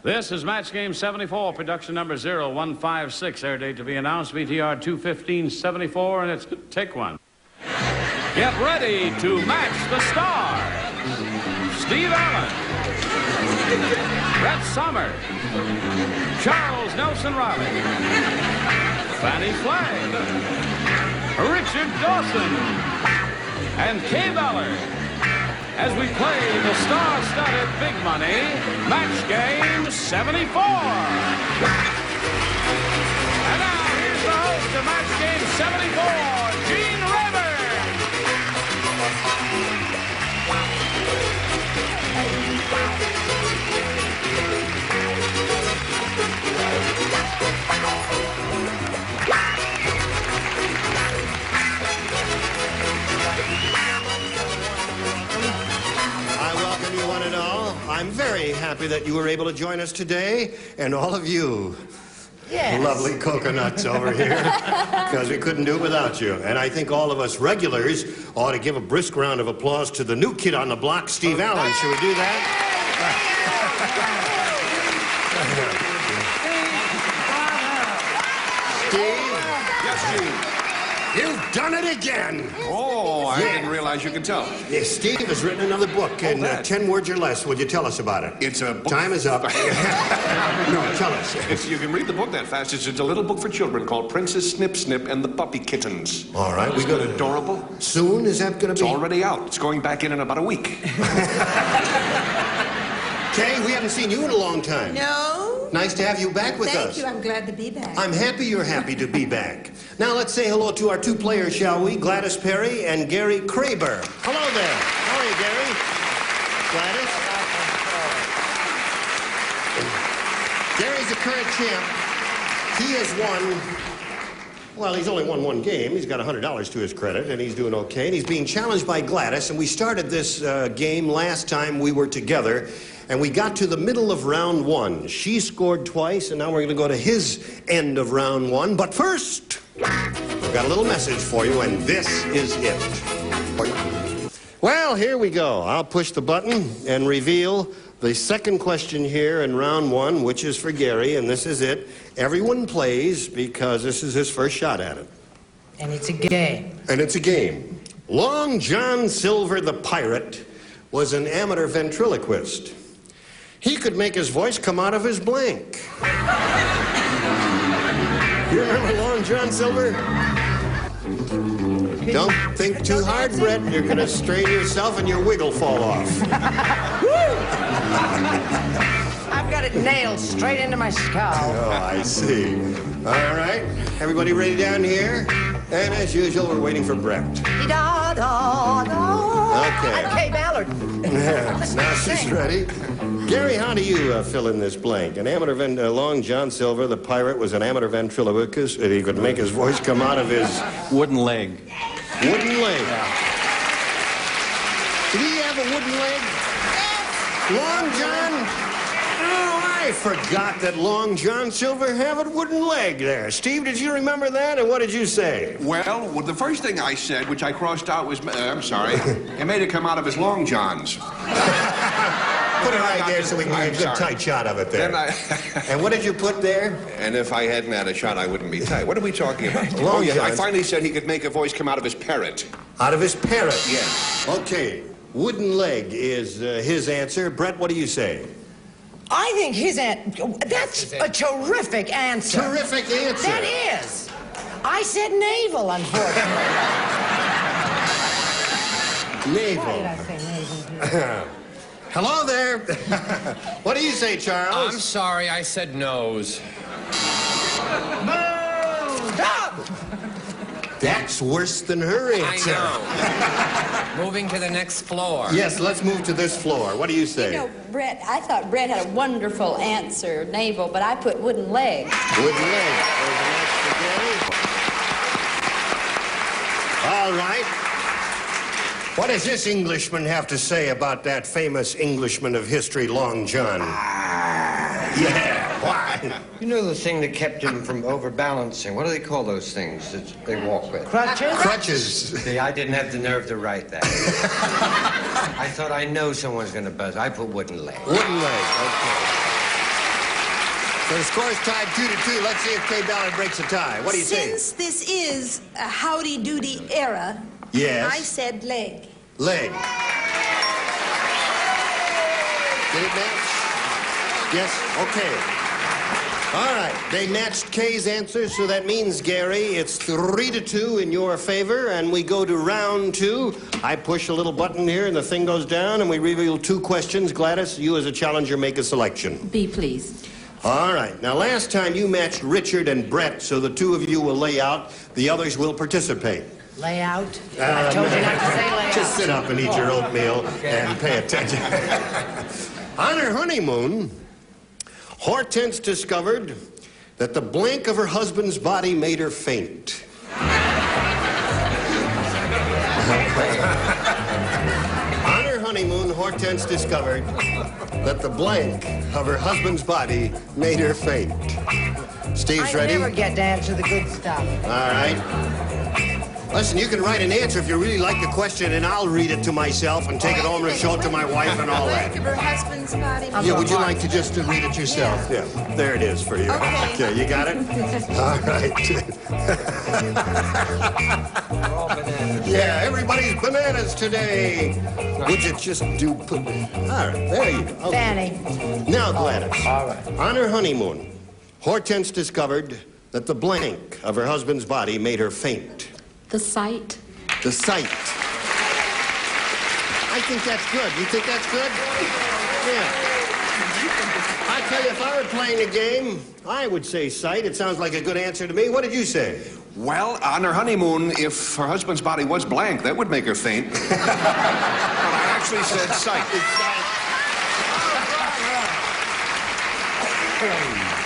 This is Match Game 74, production number 0156, air date to be announced, VTR 21574, and it's take one. Get ready to match the stars. Steve Allen, Brett Somers, Charles Nelson Reilly, Fannie Flagg, Richard Dawson, and Kay Ballard, as we play the star-studded big money Match Game 74. And now here's the host of Match Game 74, Gene Rayburn. One and all, I'm very happy that you were able to join us today, and all of you lovely coconuts over here, because we couldn't do it without you. And I think all of us regulars ought to give a brisk round of applause to the new kid on the block, Steve Allen. Should we do that? Steve? Yes, Steve. You've done it again. Oh, I didn't realize you could tell. Yes, Steve has written another book in 10 words or less. Would you tell us about it? It's a book. Time is up. No, tell us. You can read the book that fast. It's a little book for children called Princess Snip Snip and the Puppy Kittens. All right. Isn't it adorable? Soon? Is that going to be? It's already out. It's going back in about a week. Kay, we haven't seen you in a long time. No. Nice to have you back with us. Thank you. I'm glad to be back. I'm happy you're happy to be back. Now let's say hello to our two players, shall we? Gladys Perry and Gary Kraber. Hello there. How are you, Gary? Gladys? Gary's the current champ. He has won. Well, he's only won one game. He's got $100 to his credit, and he's doing okay. And he's being challenged by Gladys. And we started this game last time we were together, and we got to the middle of round one. She scored twice, and now we're going to go to his end of round one. But first, we've got a little message for you, and this is it. Well, here we go. I'll push the button and reveal the second question here in round one, which is for Gary, and this is it. Everyone plays because this is his first shot at it. And it's a game. And it's a game. Long John Silver the pirate was an amateur ventriloquist. He could make his voice come out of his blank. You remember Long John Silver? Don't think too hard, Brett. You're going to strain yourself and your wig will fall off. I've got it nailed straight into my skull. Oh, I see. All right. Everybody ready down here? And as usual, we're waiting for Brett. Okay. I'm Kay Ballard. Now she's ready. Gary, how do you fill in this blank? An amateur Long John Silver, the pirate, was an amateur ventriloquist. He could make his voice come out of his wooden leg. Wooden leg. Yeah. Did he have a wooden leg? Long John? Oh, I forgot that Long John Silver had a wooden leg there. Steve, did you remember that, and what did you say? Well, the first thing I said, which I crossed out, was, I'm sorry, it made it come out of his long johns. Put it right there so we can get a good tight shot of it there. And what did you put there? And if I hadn't had a shot, I wouldn't be tight. What are we talking about? Long yeah, John. I finally said he could make a voice come out of his parrot. Out of his parrot? Yes. Okay. Wooden leg is his answer. Brett, what do you say? I think his that's a terrific answer. Terrific answer. That is. I said navel, unfortunately. Navel. Why did I say navel? Hello there. What do you say, Charles? I'm sorry, I said nose. Stop! That's worse than her answer. I know. Moving to the next floor. Yes, let's move to this floor. What do you say? You know, Brett, I thought Brett had a wonderful answer, navel, but I put wooden leg. Wooden leg. There's an extra Gary. All right. What does this Englishman have to say about that famous Englishman of history, Long John? Yeah, why? You know the thing that kept him from overbalancing? What do they call those things that they walk with? Crutches? Crutches. See, I didn't have the nerve to write that. I thought I know someone's going to buzz. I put wooden leg. Wooden leg, okay. So the score is tied 2-2. Let's see if Kay Ballard breaks a tie. What do you think? Since this is a howdy-doody era, Yes. I said leg. Leg. Did it match? Yes? Okay. All right. They matched Kay's answer, so that means, Gary, it's 3-2 in your favor, and we go to round 2. I push a little button here, and the thing goes down, and we reveal 2 questions. Gladys, you as a challenger make a selection. Be pleased. All right. Now, last time you matched Richard and Brett, so the 2 of you will lay out. The others will participate. Lay out? I told you not to say lay out. Just sit up and eat your oatmeal and pay attention. On her honeymoon, Hortense discovered that the blank of her husband's body made her faint. On her honeymoon, Hortense discovered that the blank of her husband's body made her faint. Steve's ready? I never get to answer the good stuff. All right. Listen, you can write an answer if you really like the question, and I'll read it to myself and take it home and show it to my wife and all that. Of her husband's body. Yeah, would you like to just read it yourself? Yeah, there it is for you. Okay. You got it? All right. Yeah, everybody's bananas today. Would you just do... All right, there you go. Okay. Fannie. Now, Gladys. All right. On her honeymoon, Hortense discovered that the blank of her husband's body made her faint. The sight. The sight. I think that's good. You think that's good? Yeah. I tell you, if I were playing a game, I would say sight. It sounds like a good answer to me. What did you say? Well, on her honeymoon, if her husband's body was blank, that would make her faint. But I actually said sight.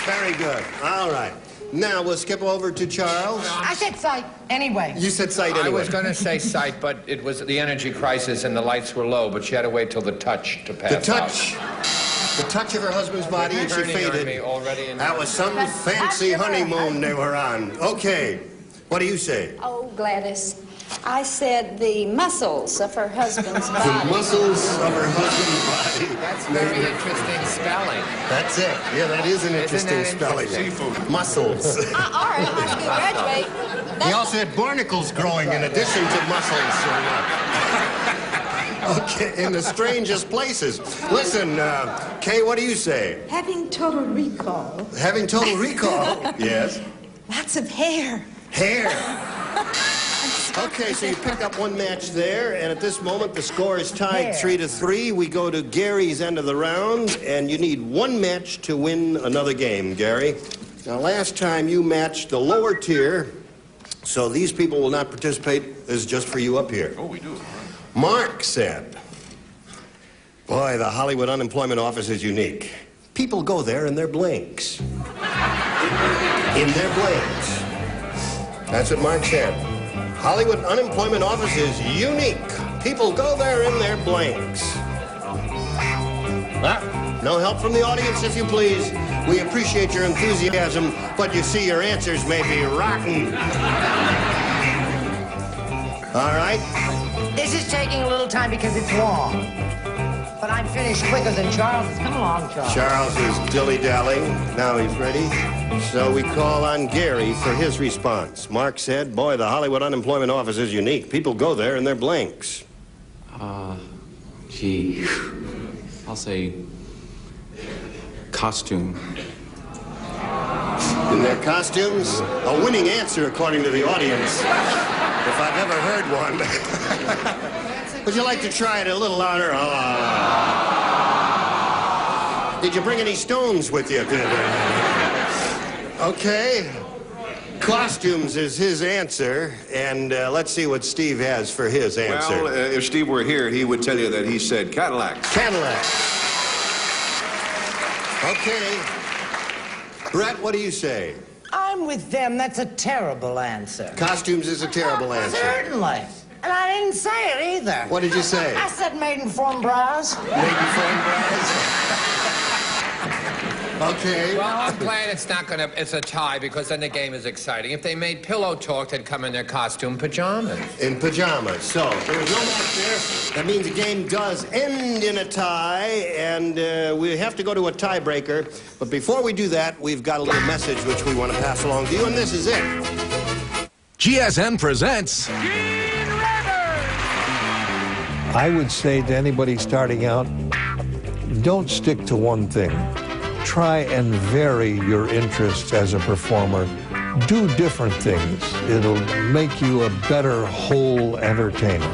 Very good. All right. Now we'll skip over to Charles. I said sight anyway. You said sight anyway. I was going to say sight, but it was the energy crisis and the lights were low, but she had to wait till the touch to pass The touch. out. The touch of her husband's body, and she Turning on faded. me already in- That was some fancy honeymoon they were on. Okay. What do you say? Oh, Gladys. I said the muscles of her husband's The body. muscles of her husband's body. That's very interesting spelling. That's it. Yeah, that is an interesting that spelling. Seafood. Muscles. All right, high school graduate. He also had barnacles growing in addition to muscles. Okay, in the strangest places. Listen, Kay, what do you say? Having total recall. Having total recall. Yes. Lots of hair. Hair. Okay, so you pick up one match there, and at this moment the score is tied 3-3. We go to Gary's end of the round, and you need one match to win another game, Gary. Now, last time you matched the lower tier, so these people will not participate. This is just for you up here. Oh, we do. Mark said, boy, the Hollywood Unemployment Office is unique. People go there in their blanks. In their blanks. That's what Mark said. Hollywood Unemployment Office is unique. People go there in their blanks. No help from the audience, if you please. We appreciate your enthusiasm, but you see your answers may be rotten. All right? This is taking a little time because it's long. But I'm finished quicker than Charles. Come along, Charles. Charles is dilly-dallying. Now he's ready. So we call on Gary for his response. Mark said, boy, the Hollywood Unemployment Office is unique. People go there in their blanks. Gee, I'll say costume. In their costumes? A winning answer, according to the audience. If I've ever heard one. Would you like to try it a little louder? Did you bring any stones with you? Okay. Costumes is his answer, and let's see what Steve has for his answer. Well, if Steve were here, he would tell you that he said Cadillacs. Cadillacs. Okay. Brett, what do you say? I'm with them. That's a terrible answer. Costumes is a terrible answer. Certainly. And I didn't say it either. What did you say? I said maiden form bras. Maiden form bras? Okay. Well, I'm glad it's a tie, because then the game is exciting. If they made Pillow Talk, they'd come in their costume pajamas. In pajamas. So, there was no match there. That means the game does end in a tie, and we have to go to a tiebreaker. But before we do that, we've got a little message which we want to pass along to you, and this is it. GSN presents... I would say to anybody starting out, don't stick to one thing. Try and vary your interests as a performer. Do different things. It'll make you a better whole entertainer.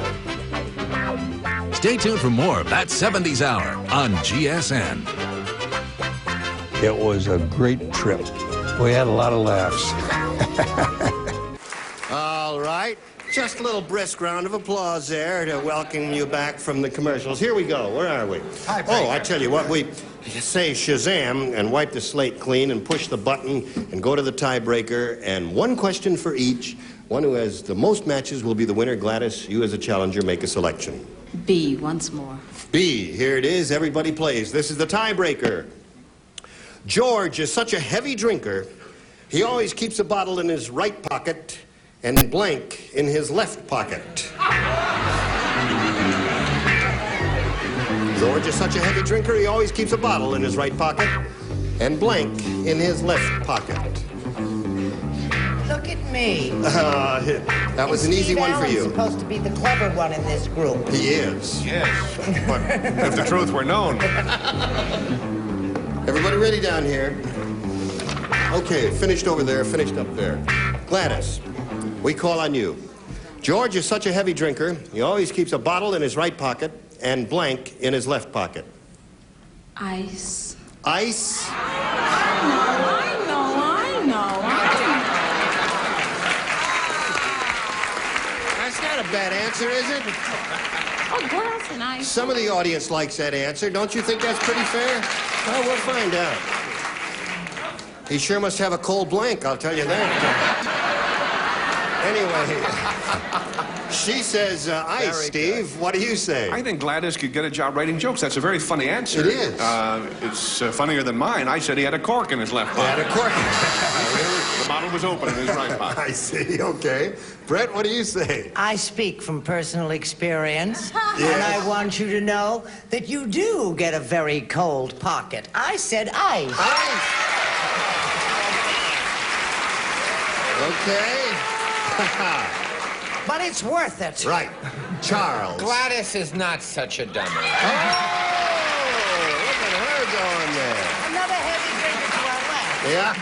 Stay tuned for more of That 70s Hour on GSN. It was a great trip. We had a lot of laughs. All right. Just a little brisk round of applause there to welcome you back from the commercials. Here we go. Where are we? Tiebreaker. Oh, I tell you what, we say Shazam and wipe the slate clean and push the button and go to the tiebreaker, and one question for each. One who has the most matches will be the winner. Gladys, you as a challenger, make a selection. B, once more. B, here it is. Everybody plays. This is the tiebreaker. George is such a heavy drinker, he always keeps a bottle in his right pocket and blank in his left pocket. George is such a heavy drinker, he always keeps a bottle in his right pocket and blank in his left pocket. Look at me. That was an easy one for Steve you. Allen's supposed to be the clever one in this group. He is. Yes, but if the truth were known. Everybody ready down here? Okay, finished over there, finished up there. Gladys, we call on you. George is such a heavy drinker, he always keeps a bottle in his right pocket and blank in his left pocket. Ice. Ice? I know. That's not a bad answer, is it? Oh, glass and ice. Some of the audience likes that answer. Don't you think that's pretty fair? Well, we'll find out. He sure must have a cold blank, I'll tell you that. Anyway, she says ice, Steve. What do you say? I think Gladys could get a job writing jokes. That's a very funny answer. It is. It's funnier than mine. I said he had a cork in his left He had pocket. a cork. The bottle was open in his right pocket. I see, okay. Brett, what do you say? I speak from personal experience, Yes. and I want you to know that you do get a very cold pocket. I said ice. Ice. Okay. But it's worth it. Right. Charles. Gladys is not such a dummy. Oh, look at her going there. Another heavy drinker to our left. Yeah.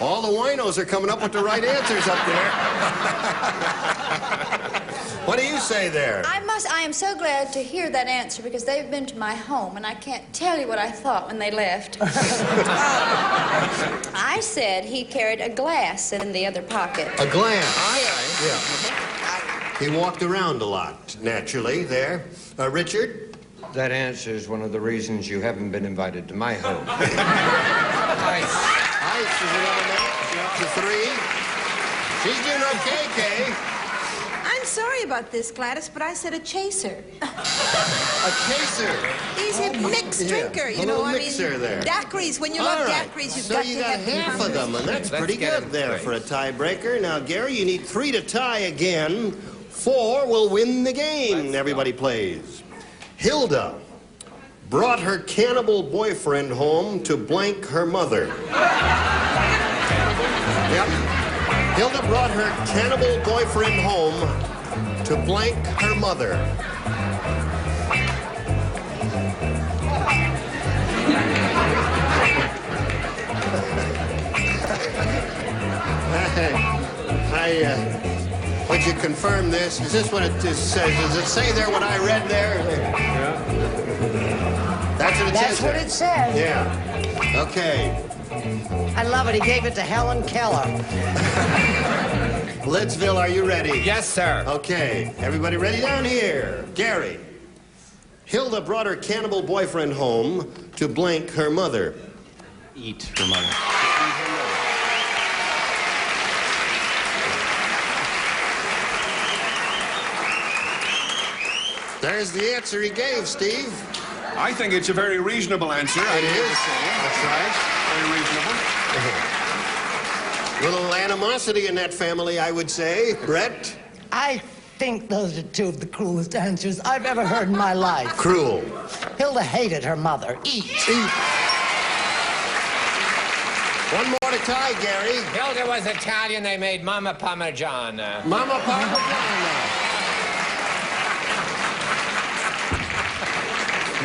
All the winos are coming up with the right answers up there. What do you say there? I am so glad to hear that answer because they've been to my home and I can't tell you what I thought when they left. I said he carried a glass in the other pocket. A glass. Aye. Yeah. He walked around a lot, naturally, there. Richard? That answer is one of the reasons you haven't been invited to my home. Ice. Ice is another match. To three. She's doing okay, Kay. I'm sorry about this, Gladys, but I said a chaser. A chaser. He's a mixed drinker, a you know. little mixer there. Daiquiris. When you All love right. daiquiris, you've So got you to got have half of them, and that's Let's pretty get good it there straight. for a tiebreaker. Now, Gary, you need 3 to tie again. 4 will win the game. Everybody plays. Hilda brought her cannibal boyfriend home to blank her mother. Yep. Hilda brought her cannibal boyfriend home to blank her mother. Would you confirm this? Is this what it says? Does it say there what I read there? Yeah. That's what it says. That's what there. it says. Yeah. Okay. I love it. He gave it to Helen Keller. Lidsville, are you ready? Yes, sir. Okay. Everybody ready down here? Gary. Hilda brought her cannibal boyfriend home to blank her mother. Eat her mother. There's the answer he gave, Steve. I think it's a very reasonable answer. It is. That's right. Very reasonable. Little animosity in that family, I would say. Brett? I think those are two of the cruelest answers I've ever heard in my life. Cruel. Hilda hated her mother. Eat. One more to tie, Gary. Hilda was Italian. They made Mama Parmigiana. Mama Parmigiana.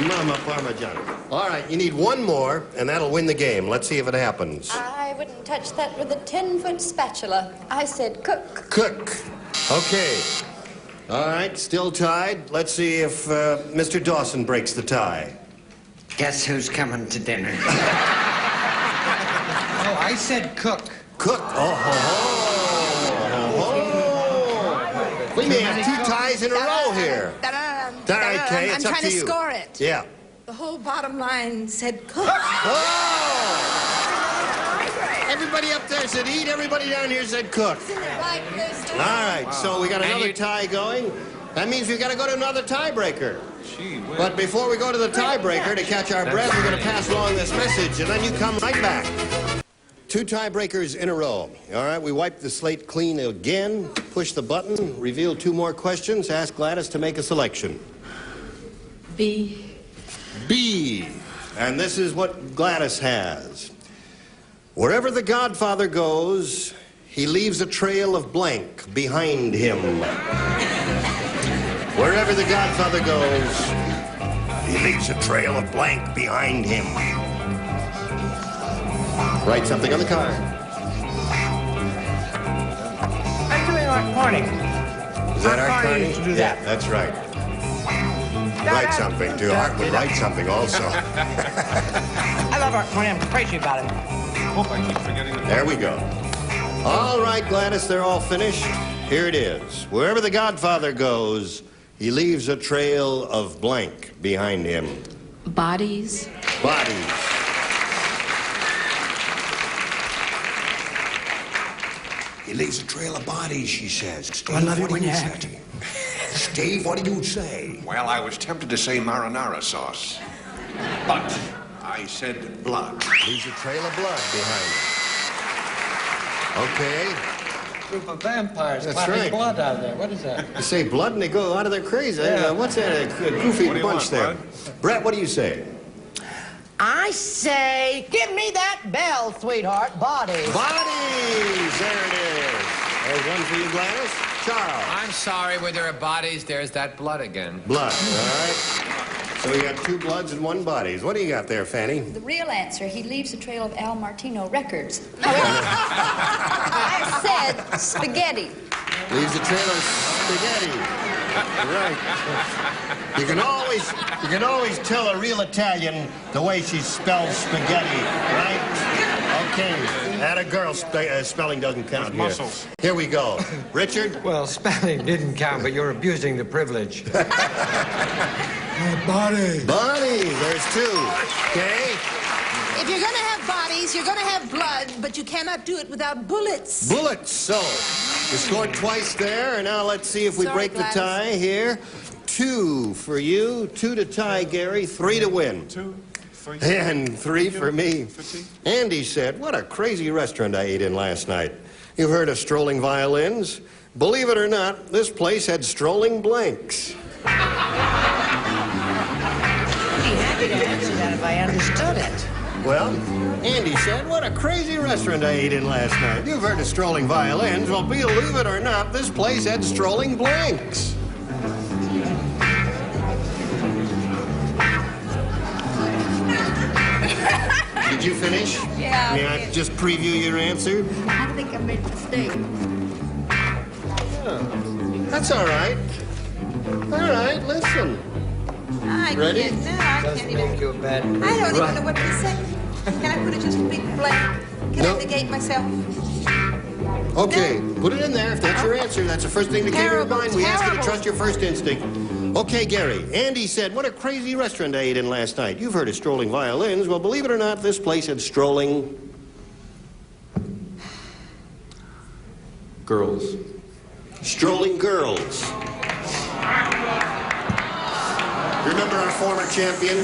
Mama Parmigiana. All right, you need one more, and that'll win the game. Let's see if it happens. I wouldn't touch that with a 10-foot spatula. I said cook. Cook. Okay. All right, still tied. Let's see if Mr. Dawson breaks the tie. Guess who's coming to dinner? Oh, I said cook. Cook. Oh. We may have two ties in a row here. All right, Kay, it's I'm up trying to you. score it. Yeah. The whole bottom line said cook. Oh! Everybody up there said eat. Everybody down here said cook. All right, so we got another tie going. That means we've got to go to another tiebreaker. But before we go to the tiebreaker, to catch our breath, we're going to pass along this message, and then you come right back. Two tiebreakers in a row. All right, we wipe the slate clean again, push the button, reveal two more questions, ask Gladys to make a selection. B. B. And this is what Gladys has. Wherever the Godfather goes, he leaves a trail of blank behind him. Wherever the Godfather goes, he leaves a trail of blank behind him. Write something on the card. I'm doing Art Carney. Is that Art Carney? To do that. Yeah, that's right. Write something, too. Art would write something also. I love Art Carney. I'm crazy about him. Hope I keep forgetting the... There we go. All right, Gladys, they're all finished. Here it is. Wherever the Godfather goes, he leaves a trail of blank behind him. Bodies. Bodies. He leaves a trail of bodies, she says. Steve, I love it what when do you you have say? Steve, what do you say? Well, I was tempted to say marinara sauce. But I said blood. Leaves a trail of blood behind him. Okay. Group of vampires That's clapping right. blood out there. What is that? You say blood and they go out of their crazy. Yeah. What's that? A goofy What do you bunch want, there. Bud? Brett, what do you say? I say, give me that bell, sweetheart. Bodies. Bodies! There it is. There's one for you, Gladys. Charles. I'm sorry, where there are bodies, there's that blood again. Blood, all right. So we got two bloods and one bodies. What do you got there, Fannie? The real answer, he leaves a trail of Al Martino records. However, I said spaghetti. Leaves a trail of spaghetti. Right. You can always tell a real Italian the way she spells spaghetti, right? Okay. That a girl spelling doesn't count here. Muscles. Here we go. Richard? Well, spelling didn't count, but you're abusing the privilege. Body. Body. There's two. Okay. If you're going to have bodies, you're going to have blood, but you cannot do it without bullets. Bullets. So, you scored twice there, and now let's see if we Sorry, break the Gladys. tie here. 2 for you, 2 to tie, Gary, 3 to win. 2, 3, And 3 for me. Andy said, what a crazy restaurant I ate in last night. You've heard of strolling violins? Believe it or not, this place had strolling blanks. I'd be happy to answer that if I understood it. Well, Andy said, what a crazy restaurant I ate in last night. You've heard of strolling violins. Well, believe it or not, this place had strolling blanks. Did you finish? Yeah, I May I did. just preview your answer? I think I made a mistake. That's all right. All right, listen. I Ready? can't. No, I Doesn't can't even. make you a bad I don't even know what to say. Can I put it just a big blank? Can No. I negate myself? Okay, put it in there. If that's your answer, that's the first thing that came to your Terrible, mind. We ask you to terrible. trust your first instinct. Okay, Gary. Andy said, what a crazy restaurant I ate in last night. You've heard of strolling violins. Well, believe it or not, this place had strolling... Girls. Strolling girls. Remember our former champion?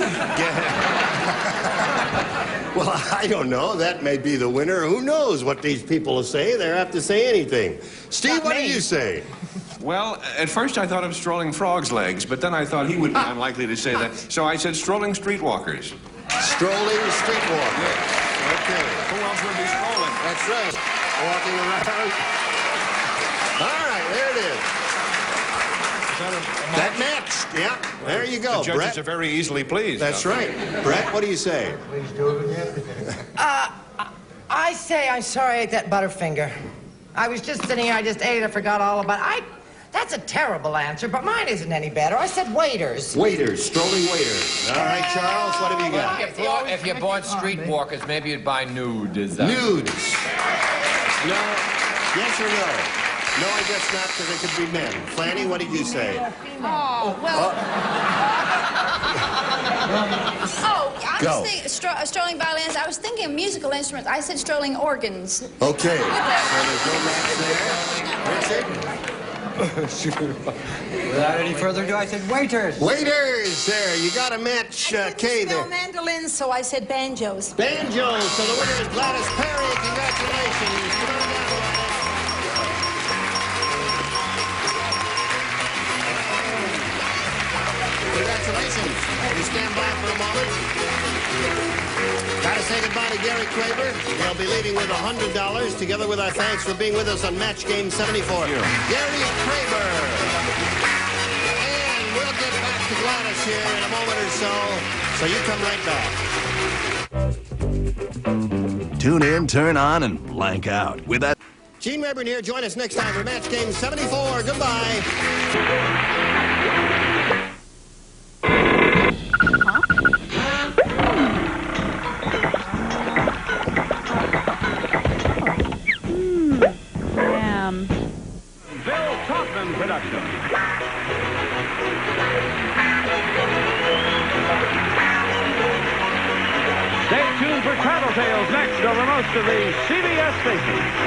Well, I don't know. That may be the winner. Who knows what these people will say? They're apt to say anything. Steve, what do you say? Well, at first I thought of strolling frog's legs, but then I thought he would be unlikely to say that. So I said strolling streetwalkers. Strolling streetwalkers. Okay. Who else would be strolling? That's right. Walking around. All right, there it is. That matched. Yeah, there you go, The judges Brett. are very easily pleased. That's right. Brett, what do you say? Please do it again. I say I'm sorry I ate that Butterfinger. I was just sitting here, I just ate it, I forgot all about it. That's a terrible answer, but mine isn't any better. I said waiters. Waiters, strolling waiters. All right, Charles, what have you got? If you bought streetwalkers, maybe you'd buy nude. Nudes. No. Yes or no? No, I guess not, because it could be men. Flanny, what did you say? Oh, well. I Go. was thinking strolling violins. I was thinking of musical instruments. I said strolling organs. Okay. So there's no match there. Richard? Without any further ado, I said waiters. Waiters, there. You got a match, Kay, there. mandolins, so I said banjos. Banjos. So the winner is Gladys Perry. Congratulations. Come on down, Gladys. Congratulations. You stand by for a moment. Got to say goodbye to Gary Kraber. They'll be leaving with $100, together with our thanks for being with us on Match Game 74. Gary Kraber. And we'll get back to Gladys here in a moment or so you come right back. Tune in, turn on, and blank out with that. Gene Rayburn here. Join us next time for Match Game 74. Goodbye. Bill Kaufman production. Stay tuned for Tattletales next over most of the CBS stations.